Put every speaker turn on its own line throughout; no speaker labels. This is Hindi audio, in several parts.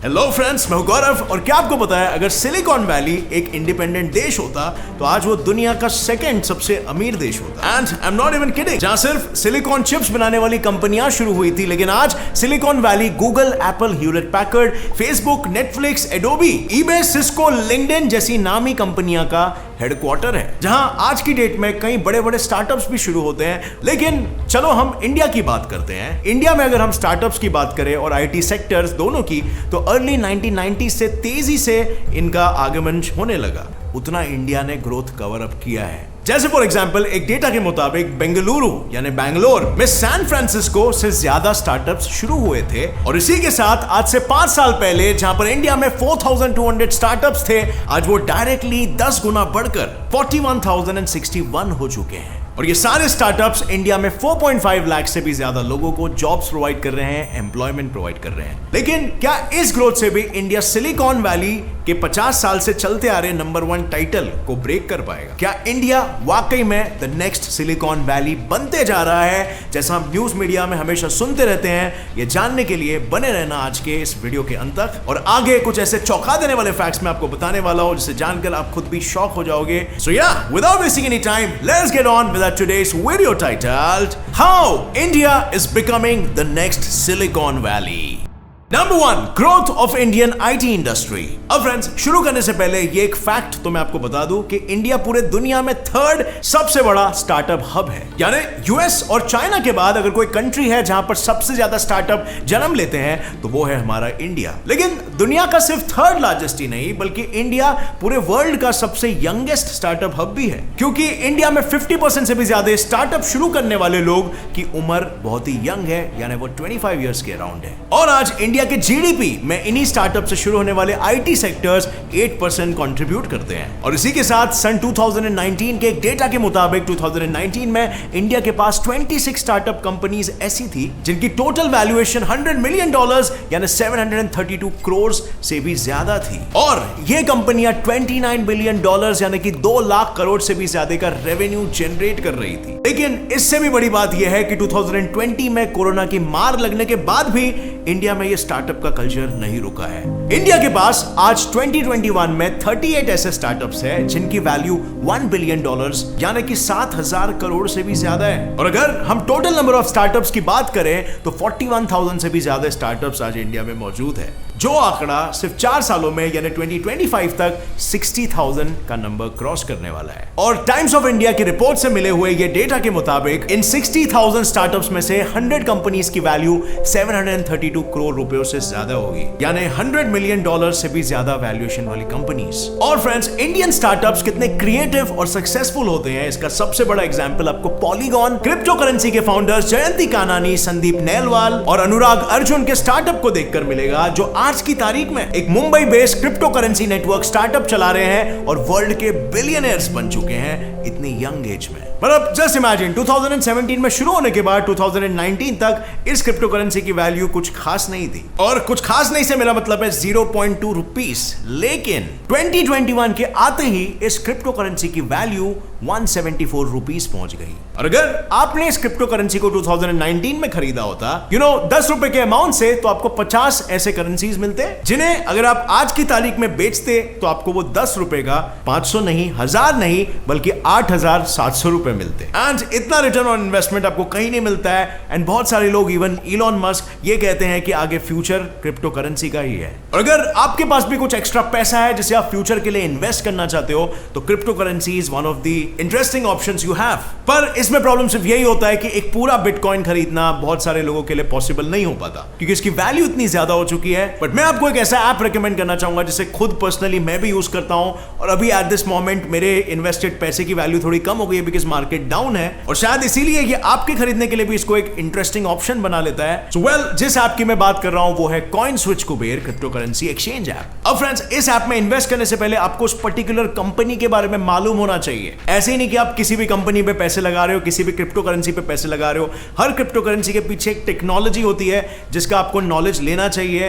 हेलो फ्रेंड्स, मैं हूं गौरव और क्या आपको पता है अगर सिलिकॉन वैली एक इंडिपेंडेंट देश होता तो आज वो दुनिया का सेकंड सबसे अमीर देश होता। And I am not even kidding, जहां सिर्फ सिलिकॉन चिप्स बनाने वाली कंपनियां शुरू हुई थी, लेकिन आज silicon valley Google, Apple, Hewlett Packard, Facebook, Netflix, Adobe, eBay, Cisco, LinkedIn जैसी नामी कंपनियां का हेडक्वार्टर है, जहां आज की डेट में कई बड़े बड़े स्टार्टअप्स भी शुरू होते हैं। लेकिन चलो हम इंडिया की बात करते हैं। इंडिया में अगर हम स्टार्टअप्स की बात करें और आईटी सेक्टर्स दोनों की, तो अर्ली 1990 से तेजी से इनका आगमन होने लगा। उतना इंडिया ने ग्रोथ कवर अप किया है। जैसे फॉर एग्जांपल एक डेटा के मुताबिक बेंगलुरु यानी बैंगलोर में सैन फ्रांसिस्को से ज्यादा स्टार्टअप्स शुरू हुए थे, और इसी के साथ आज से 5 साल पहले जहां पर इंडिया में 4200 स्टार्टअप्स थे, आज वो डायरेक्टली 10 गुना बढ़कर 41,061 हो चुके हैं। और ये सारे स्टार्टअप्स इंडिया में 4.5 लाख से भी ज्यादा लोगों को जॉब्स प्रोवाइड कर रहे हैं, एम्प्लॉयमेंट प्रोवाइड कर रहे हैं। लेकिन क्या इस ग्रोथ से भी इंडिया सिलिकॉन वैली के 50 साल से चलते आ रहे नंबर 1 टाइटल को ब्रेक कर पाएगा? क्या इंडिया वाकई में द नेक्स्ट सिलिकॉन वैली बनते जा रहा है, जैसा हम न्यूज मीडिया में हमेशा सुनते रहते हैं? ये जानने के लिए बने रहना आज के इस वीडियो के अंत तक, और आगे कुछ ऐसे चौंका देने वाले फैक्ट्स मैं आपको बताने वाला हूं जिसे जानकर आप खुद भी शॉक हो जाओगे। सो या, without wasting any time, let's get on with today's video titled How India is Becoming the Next Silicon Valley. Number 1, growth of Indian IT industry. अब फ्रेंड्स, शुरू करने से पहले ये एक फैक्ट तो मैं आपको बता दूं कि इंडिया पूरे दुनिया में 3rd सबसे बड़ा स्टार्टअप हब है। यानी यूएस और चाइना के बाद अगर कोई कंट्री है जहां पर सबसे ज्यादा स्टार्टअप जन्म लेते हैं तो वो है हमारा इंडिया। लेकिन दुनिया का सिर्फ 3rd लार्जेस्ट ही नहीं, बल्कि इंडिया पूरे वर्ल्ड का सबसे यंगेस्ट स्टार्टअप हब भी है, क्योंकि इंडिया में 50% से भी ज्यादा स्टार्टअप शुरू करने वाले लोग की उम्र बहुत ही यंग है, यानी वो 25 ईयर्स के अराउंड है। और आज इंडिया के जीडीपी में इन्हीं स्टार्टअप से शुरू होने वाले आईटी सेक्टर्स 8% कंट्रीब्यूट करते हैं। और इसी के साथ सन 2019 के एक डेटा के मुताबिक 2019 में इंडिया के पास 26 स्टार्टअप कंपनीज ऐसी थी जिनकी टोटल वैल्यूएशन $100 मिलियन यानी 732 करोड़ से भी ज्यादा थी, और ये कंपनियां $29 बिलियन यानी कि 2 लाख करोड़ से भी ज्यादा का रेवेन्यू जनरेट कर रही थी। लेकिन इससे भी बड़ी बात यह है कि 2020 में कोरोना की मार लगने के बाद भी इंडिया में ये स्टार्टअप का कल्चर नहीं रुका है। इंडिया के पास आज 2021 में 38 ऐसे स्टार्टअप्स हैं जिनकी वैल्यू $1 बिलियन यानी कि 7,000 करोड़ से भी ज्यादा है। और अगर हम टोटल नंबर ऑफ स्टार्टअप्स की बात करें तो 41,000 से भी ज्यादा स्टार्टअप्स आज इंडिया में मौजूद है, जो आंकड़ा सिर्फ 4 सालों में यानी 2025 तक 60,000 का नंबर क्रॉस करने वाला है। और टाइम्स ऑफ इंडिया की रिपोर्ट से मिले हुए ये डेटा के मुताबिक इन 60,000 स्टार्टअप्स में से 100 कंपनीज की वैल्यू 732 करोड़ रुपयों से ज्यादा होगी, यानी $100 मिलियन से भी ज्यादा वैल्यूएशन वाली कंपनीज। और फ्रेंड्स, इंडियन स्टार्टअप्स कितने क्रिएटिव और सक्सेसफुल होते हैं इसका सबसे बड़ा एग्जांपल आपको पॉलीगॉन क्रिप्टो करेंसी के फाउंडर्स जयंती कानानी, संदीप नेलवाल और अनुराग अर्जुन के स्टार्टअप को देखकर मिलेगा, जो आज की तारीख में एक Mumbai based crypto currency network startup चला रहे हैं और वर्ल्ड के बिलियनियर्स बन चुके हैं इतनी यंग एज में। मतलब जस्ट इमेजिन, 2017 में शुरू होने के बाद 2019 तक इस क्रिप्टो करेंसी की वैल्यू कुछ खास नहीं थी, और कुछ खास नहीं से मेरा मतलब है 0.2 रुपीस। लेकिन 2021 के आते ही इस क्रिप्टो करेंसी की वैल्यू 174 रुपीस पहुंच गई। और अगर आपने इस क्रिप्टो करेंसी को 2019 में खरीदा होता, 10 रुपए के अमाउंट से, तो आपको 50 ऐसे करेंसीज मिलते, जिन्हें अगर आप आज की तारीख में बेचते तो आपको वो 10 रुपए का 500 नहीं, 1000 नहीं, बल्कि 8,700 रुपए मिलते। एंड इतना रिटर्न ऑन इन्वेस्टमेंट आपको कहीं नहीं मिलता है। एंड बहुत सारे लोग, इवन इलॉन मस्क, ये कहते हैं कि आगे फ्यूचर क्रिप्टो करेंसी का ही है। और अगर आपके पास भी कुछ एक्स्ट्रा पैसा है जिसे आप फ्यूचर के लिए इन्वेस्ट करना चाहते हो, तो crypto currency is one of the interesting options you have. पर इसमें प्रॉब्लम सिर्फ यही होता है कि एक पूरा बिटकॉइन खरीदना बहुत सारे लोगों के लिए पॉसिबल नहीं हो पाता, क्योंकि इसकी वैल्यू इतनी ज्यादा हो चुकी है। बट मैं आपको एक ऐसा ऐप रेकमेंड करना चाहूंगा जिसे खुद पर्सनली मैं भी यूज करता हूं, और अभी एट दिस मोमेंट मेरे इन्वेस्टेड पैसे की वैल्यू थोड़ी कम हो गई है बिकॉज मार्केट डाउन है, और शायद इसीलिए ये आपके खरीदने के लिए भी इसको एक इंटरेस्टिंग ऑप्शन बना लेता है। सो जिस ऐप की मैं बात कर रहा हूं वो है CoinSwitch Kuber crypto currency exchange app. अब फ्रेंड्स, इस ऐप में इन्वेस्ट करने से पहले आपको उस पर्टिकुलर कंपनी के बारे में मालूम होना चाहिए। ऐसे ही नहीं कि आप किसी भी कंपनी पे पैसे लगा रहे हो, किसी भी क्रिप्टो करेंसी पे पैसे लगा रहे हो। हर क्रिप्टो करेंसी के पीछे एक टेक्नोलॉजी होती है जिसका आपको नॉलेज लेना चाहिए।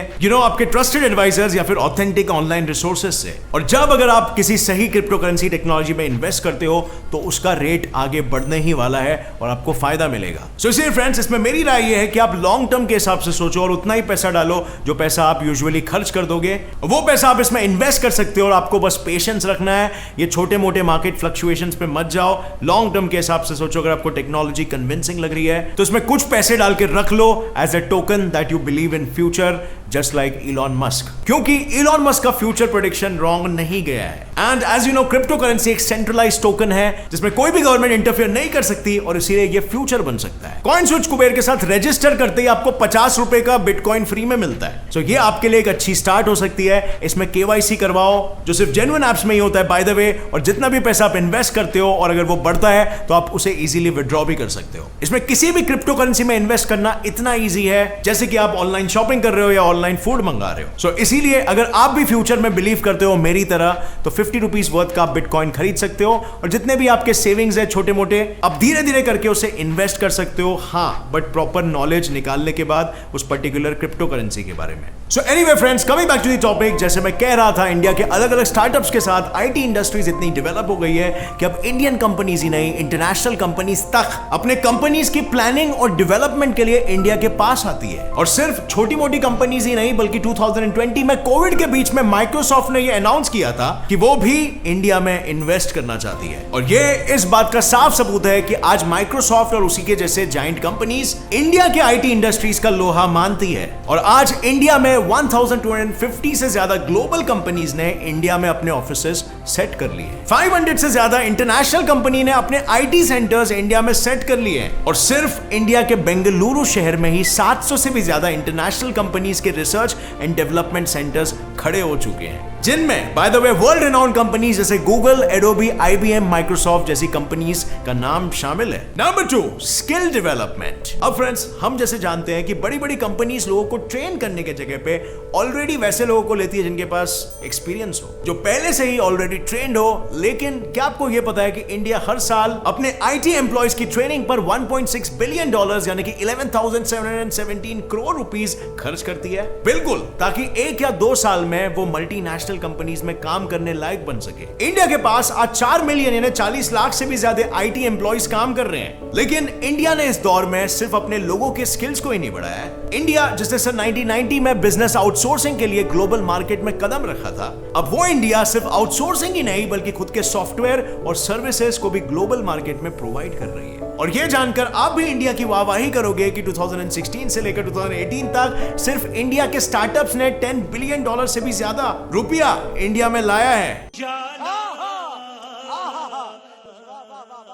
आपके ट्रस्टेड एडवाइजर्स या फिर ऑथेंटिक ऑनलाइन रिसोर्सेज से। और जब अगर आप किसी सही क्रिप्टो करेंसी टेक्नोलॉजी में इन्वेस्ट करते हो तो उसका रेट आगे बढ़ने ही वाला है और आपको फायदा मिलेगा। सो इसलिए फ्रेंड्स, इसमें मेरी राय यह है कि आप लॉन्ग टर्म के हिसाब से सोचो और उतना ही पैसा डालो जो पैसा आप यूजुअली खर्च कर दोगे। वो पैसा आप इसमें इन्वेस्ट कर सकते हो और आपको बस पेशेंस रखना है। ये छोटे मोटे मार्केट फ्लक्चुएशंस पे मत जाओ। लॉन्ग टर्म के हिसाब से सोचो। अगर आपको टेक्नोलॉजी कन्विंसिंग लग रही है तो इसमें कुछ पैसे डाल के रख लो as a token that you believe in future, just like Elon Musk. क्योंकि इलॉन मस्क का फ्यूचर प्रेडिक्शन रॉन्ग नहीं गया है। And as you know, cryptocurrency एक सेंट्रलाइज्ड टोकन है जिसमें कोई भी गवर्नमेंट इंटरफेयर नहीं कर सकती और इसीलिए ये फ्यूचर बन सकता है। कॉइन स्विच कुबेर के साथ रजिस्टर करते ही आपको 50 रुपए का बिटकॉइन फ्री में मिलता है। सो ये आपके लिए एक अच्छी स्टार्ट हो सकती है। इसमें केवाईसी करवाओ जो सिर्फ जेन्युइन ऐप्स में ही होता है बाय द वे, और जितना भी पैसा आप इन्वेस्ट करते हो और अगर वो बढ़ता है तो आप उसे इजीली विड्रॉ भी कर सकते हो। इसमें किसी भी क्रिप्टो करेंसी में इन्वेस्ट करना इतना ईजी है जैसे कि आप ऑनलाइन शॉपिंग कर रहे हो या ऑनलाइन फूड मंगा रहे हो। सो इसीलिए अगर आप भी फ्यूचर में बिलीव करते हो मेरी तरह तो 50 रुपीज वर्थ का बिटकॉइन खरीद सकते हो और जितने भी आपके सेविंग्स है छोटे मोटे, आप धीरे धीरे करके उसे इन्वेस्ट कर सकते हो। हाँ, बट प्रॉपर नॉलेज निकालने के बाद उस पर्टिकुलर क्रिप्टो करेंसी के बारे में। So anyway friends, coming back to the topic, जैसे मैं कह रहा था, इंडिया के अलग अलग स्टार्टअप्स के साथ आईटी इंडस्ट्रीज इतनी डेवलप हो गई है कि अब इंडियन कंपनीज ही नहीं, इंटरनेशनल कंपनीज तक अपने कंपनीज की प्लानिंग और डेवलपमेंट के लिए इंडिया के पास आती है। और सिर्फ छोटी मोटी कंपनीज ही नहीं बल्कि 2020 में कोविड के बीच में माइक्रोसॉफ्ट ने यह अनाउंस किया था कि वो भी इंडिया में इन्वेस्ट करना चाहती है। और ये इस बात का साफ सबूत है कि आज माइक्रोसॉफ्ट और उसी के जैसे जायंट कंपनीज इंडिया के आईटी इंडस्ट्रीज का लोहा मानती है। और आज इंडिया में 1250 से ज्यादा ग्लोबल कंपनीज ने इंडिया में अपने ऑफिसेस सेट कर लिए। 500 से ज्यादा इंटरनेशनल कंपनी ने अपने आईटी सेंटर्स इंडिया में सेट कर लिए। और सिर्फ इंडिया के बेंगलुरु शहर में ही 700 से भी ज्यादा इंटरनेशनल कंपनीज के रिसर्च एंड डेवलपमेंट सेंटर्स खड़े हो चुके हैं, जिनमें by the way world renowned companies जैसे गूगल, एडोबी, आईबीएम, माइक्रोसॉफ्ट जैसी कंपनीज का नाम शामिल है। Number 2, skill development. अब फ्रेंड्स, हम जैसे जानते हैं कि बड़ी बड़ी कंपनीज लोगों को ट्रेन करने के जगह पे ऑलरेडी वैसे लोगों को लेती है जिनके पास एक्सपीरियंस हो, जो पहले से ही ऑलरेडी ट्रेंड हो। लेकिन क्या आपको यह पता है कि इंडिया हर साल अपने आईटी एम्प्लॉयज की ट्रेनिंग पर $1.6 बिलियन यानी कि 11,717 करोड़ रुपीस खर्च करती है? बिल्कुल, ताकि 1 या 2 साल में वो मल्टीनेशनल कंपनीज में काम करने लायक बन सके। इंडिया के पास आज 4 मिलियन यानी 40 लाख से भी ज्यादा आईटी एम्प्लॉयज काम कर रहे हैं। लेकिन इंडिया ने इस दौर में सिर्फ अपने लोगों के स्किल्स को ही नहीं बढ़ाया है। इंडिया जिसने सन 1990 में बिजनेस आउटसोर्सिंग के लिए ग्लोबल मार्केट में कदम रखा था, अब वो इंडिया सिर्फ आउटसोर्सिंग ही नहीं बल्कि खुद के सॉफ्टवेयर और सर्विसेज को भी ग्लोबल मार्केट में प्रोवाइड कर रही है। और ये जानकर आप भी इंडिया की वाहवाही करोगे कि 2016 से लेकर 2018 तक सिर्फ इंडिया के स्टार्टअप्स ने $10 बिलियन से भी ज्यादा रुपया इंडिया में लाया है।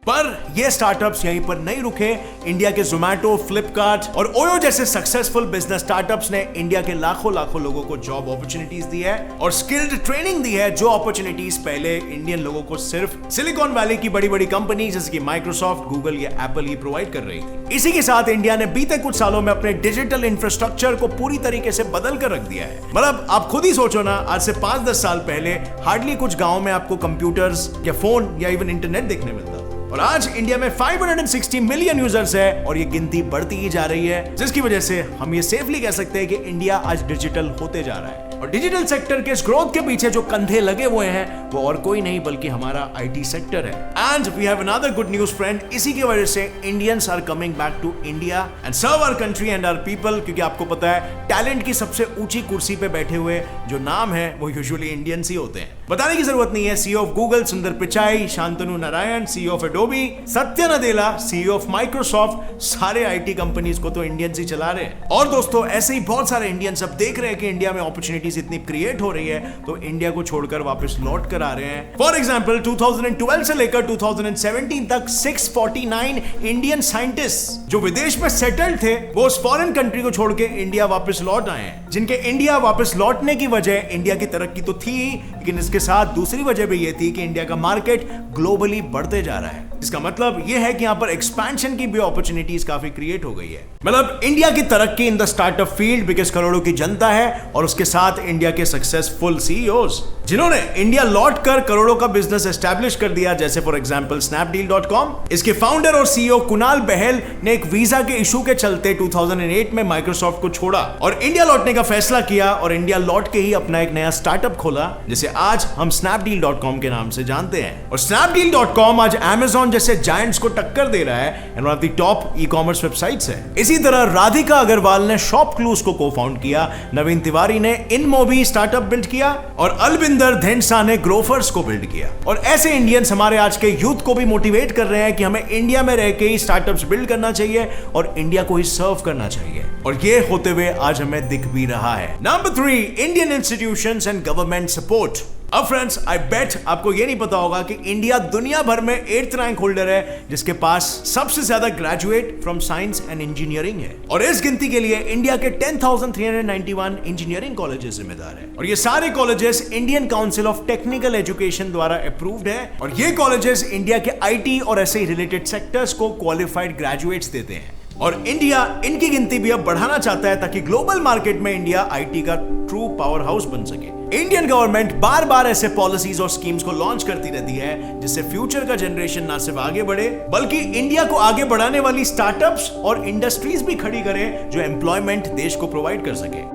पर ये स्टार्टअप्स यहीं पर नहीं रुके। इंडिया के जोमैटो, फ्लिपकार्ट और ओयो जैसे सक्सेसफुल बिजनेस स्टार्टअप्स ने इंडिया के लाखों लोगों को जॉब अपॉर्चुनिटीज दी है और स्किल्ड ट्रेनिंग दी है, जो अपॉर्चुनिटीज पहले इंडियन लोगों को सिर्फ सिलिकॉन वैली की बड़ी बड़ी कंपनी जैसे कि माइक्रोसॉफ्ट, गूगल या एप्पल ही प्रोवाइड कर रही थी। इसी के साथ इंडिया ने बीते कुछ सालों में अपने डिजिटल इंफ्रास्ट्रक्चर को पूरी तरीके से बदल कर रख दिया है। मतलब आप खुद ही सोचो ना, आज से 5-10 साल पहले हार्डली कुछ गाँव में आपको कंप्यूटर्स या फोन या इवन इंटरनेट देखने मिलता था। और आज इंडिया में 560 मिलियन यूजर्स है और ये गिनती बढ़ती ही जा रही है, जिसकी वजह से हम ये सेफली कह सकते हैं कि इंडिया आज डिजिटल होते जा रहा है। और डिजिटल सेक्टर के इस ग्रोथ के पीछे जो कंधे लगे हुए हैं वो और कोई नहीं बल्कि हमारा आईटी सेक्टर है। And we have another good news friend, इसी की वजह से Indians are coming back to India and serve our country and our people, क्योंकि आपको पता है टैलेंट की सबसे ऊंची कुर्सी पे बैठे हुए जो नाम है वो यूजुअली इंडियंस ही होते हैं। बताने की जरूरत नहीं है, सीईओ ऑफ गूगल सुंदर Pichai, Shantanu Narayan CEO of Adobe, सत्य नदेला सीईओ ऑफ माइक्रोसॉफ्ट, सारे आईटी कंपनीज को तो इंडियंस ही चला रहे हैं। और दोस्तों, ऐसे ही बहुत सारे इंडियंस अब देख रहे हैं कि इंडिया में अपॉर्चुनिटीज इतनी क्रिएट हो रही है तो इंडिया को छोड़कर वापस लौट कर आ रहे हैं। फॉर एग्जांपल 2012 से लेकर 2017 तक 649 इंडियन साइंटिस्ट जो विदेश में सेटल्ड थे वो उस फॉरेन कंट्री को छोड़ के इंडिया वापस लौट आए हैं, जिनके इंडिया वापस लौटने की वजह इंडिया की तरक्की तो थी, लेकिन इसके साथ दूसरी वजह भी ये थी कि इंडिया का मार्केट ग्लोबली बढ़ते जा रहा है। इसका मतलब यह है कि यहाँ पर एक्सपेंशन की भी अपॉर्चुनिटीज काफी क्रिएट हो गई है। मतलब इंडिया की तरक्की in the startup field because करोड़ों की जनता है और उसके साथ इंडिया के सक्सेसफुल सीईओज जिन्होंने इंडिया लौट कर करोड़ों का बिजनेस एस्टैब्लिश कर दिया, जैसे फॉर एग्जांपल स्नैपडील.com। इसके फाउंडर और सीईओ कुणाल बहल ने एक वीजा के इशू के चलते 2008 में माइक्रोसॉफ्ट को छोड़ा और इंडिया लौटने का फैसला किया और इंडिया लौट के ही अपना एक नया स्टार्टअप खोला जिसे आज हम स्नैपडील.com के नाम से जानते हैं। और स्नैपडील.com आज Amazon जैसे जायंट्स को टक्कर दे रहा है and one of the top e-commerce websites है। इसी तरह राधिका अग्रवाल ने शॉपक्लूज को को-फाउंड किया, नवीन तिवारी ने इनमोबी स्टार्टअप बिल्ड किया और अलविंदर धेंडसा ने ग्रोफर्स को बिल्ड किया। और ऐसे इंडियंस हमारे आज के यूथ को भी मोटिवेट कर रहे हैं कि हमें इंडिया में रह के ही स्टार्टअप्स बिल्ड करना चाहिए और इंडिया को ही सर्व करना चाहिए और ये होते हुए आज हमें दिख भी रहा है। Number 3, Indian institutions and government support. अब फ्रेंड्स, आई बेट आपको ये नहीं पता होगा कि इंडिया दुनिया भर में 8th रैंक होल्डर है जिसके पास सबसे ज्यादा graduate from science and engineering है और इस गिनती के लिए इंडिया के 10,391 इंजीनियरिंग कॉलेजेस जिम्मेदार है और ये सारे colleges Indian council of technical education द्वारा अप्रूव्ड है और ये कॉलेजेस इंडिया के आईटी और ऐसे रिलेटेड सेक्टर्स को क्वालिफाइड ग्रेजुएट्स देते हैं और इंडिया इनकी गिनती भी अब बढ़ाना चाहता है ताकि ग्लोबल मार्केट में इंडिया आईटी का ट्रू पावर हाउस बन सके। इंडियन गवर्नमेंट बार बार ऐसे पॉलिसीज और स्कीम्स को लॉन्च करती रहती है जिससे फ्यूचर का जनरेशन ना सिर्फ आगे बढ़े बल्कि इंडिया को आगे बढ़ाने वाली स्टार्टअप्स और इंडस्ट्रीज भी खड़ी करे जो एम्प्लॉयमेंट देश को प्रोवाइड कर सके।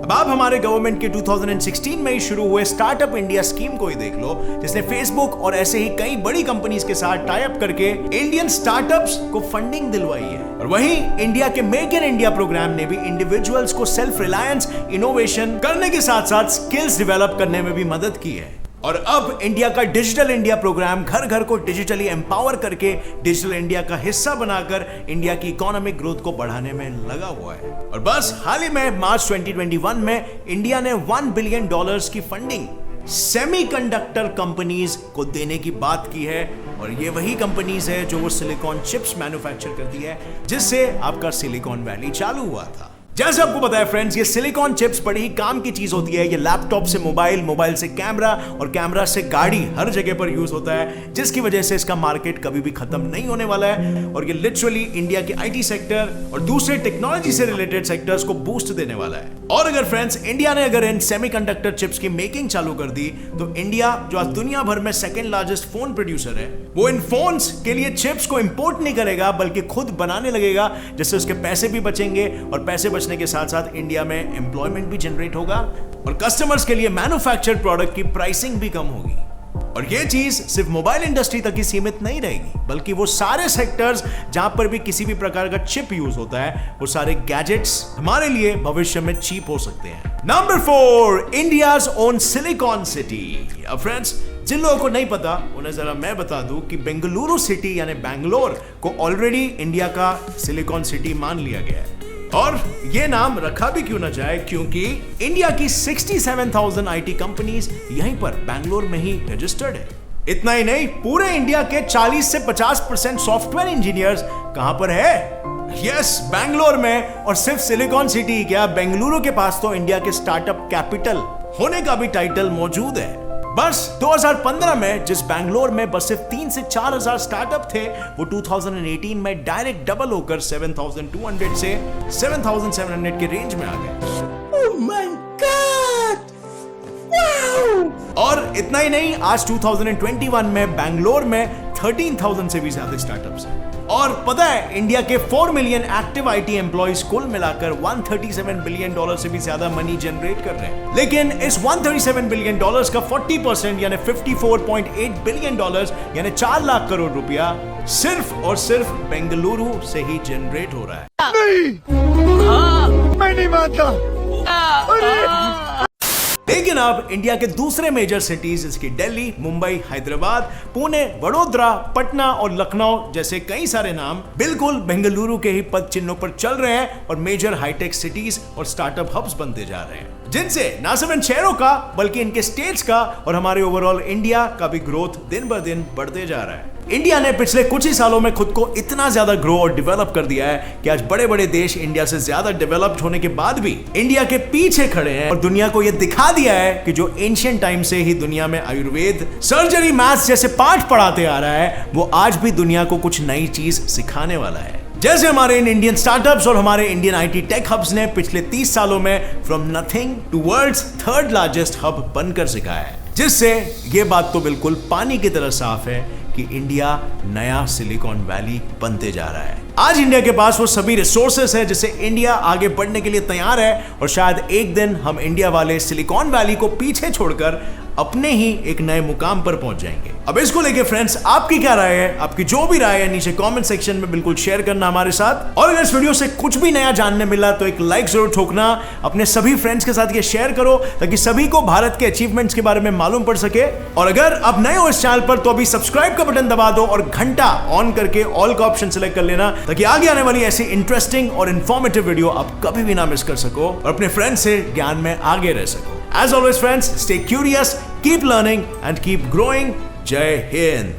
अब आप हमारे गवर्नमेंट के 2016 में ही शुरू हुए स्टार्टअप इंडिया स्कीम को ही देख लो जिसने फेसबुक और ऐसे ही कई बड़ी कंपनीज के साथ टाई अप करके इंडियन स्टार्टअप्स को फंडिंग दिलवाई है। और वहीं इंडिया के मेक इन इंडिया प्रोग्राम ने भी इंडिविजुअल्स को सेल्फ रिलायंस, इनोवेशन करने के साथ साथ स्किल्स डेवलप करने में भी मदद की है। और अब इंडिया का डिजिटल इंडिया प्रोग्राम घर घर को डिजिटली एम्पावर करके डिजिटल इंडिया का हिस्सा बनाकर इंडिया की इकोनॉमिक ग्रोथ को बढ़ाने में लगा हुआ है। और बस हाल ही में मार्च 2021 में इंडिया ने $1 बिलियन की फंडिंग सेमीकंडक्टर कंपनीज को देने की बात की है और ये वही कंपनीज है जो वो सिलिकॉन चिप्स मैन्युफैक्चर करती है जिससे आपका सिलिकॉन वैली चालू हुआ था। जैसे आपको पता है फ्रेंड्स, ये सिलिकॉन चिप्स बड़ी ही काम की चीज होती है। ये लैपटॉप से मोबाइल, मोबाइल से कैमरा और कैमरा से गाड़ी हर जगह पर यूज होता है जिसकी वजह से इसका मार्केट कभी भी खत्म नहीं होने वाला है और ये लिटरली इंडिया के आईटी सेक्टर और दूसरे टेक्नोलॉजी से रिलेटेड सेक्टर्स को बूस्ट देने वाला है। और अगर फ्रेंड्स इंडिया ने अगर इन सेमीकंडक्टर चिप्स की मेकिंग चालू कर दी तो इंडिया जो आज दुनिया भर में सेकंड लार्जेस्ट फोन प्रोड्यूसर है वो इन फोन्स के लिए चिप्स को इंपोर्ट नहीं करेगा बल्कि खुद बनाने लगेगा जिससे उसके पैसे भी बचेंगे और पैसे बचने के साथ साथ इंडिया में एम्प्लॉयमेंट भी जनरेट होगा और कस्टमर्स के लिए मैन्युफैक्चर्ड प्रोडक्ट की प्राइसिंग भी कम होगी। और ये चीज सिर्फ मोबाइल इंडस्ट्री तक ही सीमित नहीं रहेगी बल्कि वो सारे सेक्टर्स जहां पर भी किसी भी प्रकार का चिप यूज होता है वो सारे गैजेट्स हमारे लिए भविष्य में चीप हो सकते हैं। Number 4, India's own silicon city. अब फ्रेंड्स, जिन लोगों को नहीं पता उन्हें जरा मैं बता दूं कि बेंगलुरु सिटी यानी बैंगलोर को ऑलरेडी इंडिया का सिलिकॉन सिटी मान लिया गया है और ये नाम रखा भी क्यों ना जाए क्योंकि इंडिया की 67,000 आईटी कंपनीज यहीं पर बैंगलोर में ही रजिस्टर्ड है। इतना ही नहीं, पूरे इंडिया के 40 से 50% सॉफ्टवेयर इंजीनियर्स कहां पर है? यस, बैंगलोर में। और सिर्फ सिलिकॉन सिटी क्या, बेंगलुरु के पास तो इंडिया के स्टार्टअप कैपिटल होने का भी टाइटल मौजूद है। बस 2015 में जिस बैंगलोर में बस सिर्फ 3 से 4 हजार स्टार्टअप थे वो 2018 में डायरेक्ट डबल होकर 7,200 से 7,700 के रेंज में आ गए।
Oh my God! Wow!
और इतना ही नहीं, आज 2021 में बैंगलोर में 13,000 से भी ज्यादा स्टार्टअप्स हैं। और पता है, इंडिया के 4 मिलियन एक्टिव आईटी एम्प्लॉइज कुल मिलाकर $137 बिलियन से भी ज्यादा मनी जनरेट कर रहे हैं। लेकिन इस $137 बिलियन का 40% यानी $54.8 बिलियन यानी 4 लाख करोड़ रुपया सिर्फ और सिर्फ बेंगलुरु से ही जनरेट हो रहा है।
नहीं, मैं नहीं मानता।
लेकिन अब इंडिया के दूसरे मेजर सिटीज जैसे दिल्ली, मुंबई, हैदराबाद, पुणे, वडोदरा, पटना और लखनऊ जैसे कई सारे नाम बिल्कुल बेंगलुरु के ही पद चिन्हों पर चल रहे हैं और मेजर हाईटेक सिटीज और स्टार्टअप हब्स बनते जा रहे हैं जिनसे न सिर्फ इन शहरों का बल्कि इनके स्टेट्स का और हमारे ओवरऑल इंडिया का भी ग्रोथ दिन ब दिन बढ़ते जा रहा है। इंडिया ने पिछले कुछ ही सालों में खुद को इतना ज्यादा ग्रो और डेवलप कर दिया है कि आज बड़े बड़े देश इंडिया से ज्यादा डेवलप्ड होने के बाद भी इंडिया के पीछे खड़े हैं और दुनिया को यह दिखा दिया है कि जो एंशिएंट टाइम से ही दुनिया में आयुर्वेद, सर्जरी, मैथ्स जैसे पाठ पढ़ाते आ रहा है वो आज भी दुनिया को कुछ नई चीज सिखाने वाला है। जैसे हमारे इन इंडियन स्टार्टअप्स और हमारे इंडियन आईटी टेक हब्स ने पिछले 30 सालों में from nothing to world's third largest hub बनकर सिखाया है, जिससे ये बात तो बिल्कुल पानी की तरह साफ है कि इंडिया नया सिलिकॉन वैली बनते जा रहा है। आज इंडिया के पास वो सभी रिसोर्सेस है जिससे इंडिया आगे बढ़ने के लिए तैयार है और शायद एक दिन हम इंडिया वाले सिलिकॉन वैली को पीछे छोड़कर अपने ही एक नए मुकाम पर पहुंच जाएंगे। अब इसको लेके फ्रेंड्स आपकी क्या राय है? आपकी जो भी राय है नीचे कमेंट सेक्शन में बिल्कुल शेयर करना हमारे साथ। और अगर इस वीडियो से कुछ भी नया जानने मिला तो एक लाइक जरूर ठोकना, अपने सभी फ्रेंड्स के साथ ये शेयर करो ताकि सभी को भारत के अचीवमेंट्स के बारे में मालूम पड़ सके। और अगर आप नए हो इस चैनल पर तो अभी सब्सक्राइब का बटन दबा दो और घंटा ऑन करके ऑल का ऑप्शन सिलेक्ट कर लेना ताकि आगे आने वाली ऐसी इंटरेस्टिंग और इन्फॉर्मेटिव वीडियो आप कभी भी ना मिस कर सको और अपने फ्रेंड्स से ज्ञान में आगे रह सको। As always friends, stay curious, keep learning and keep growing. Jai Hind.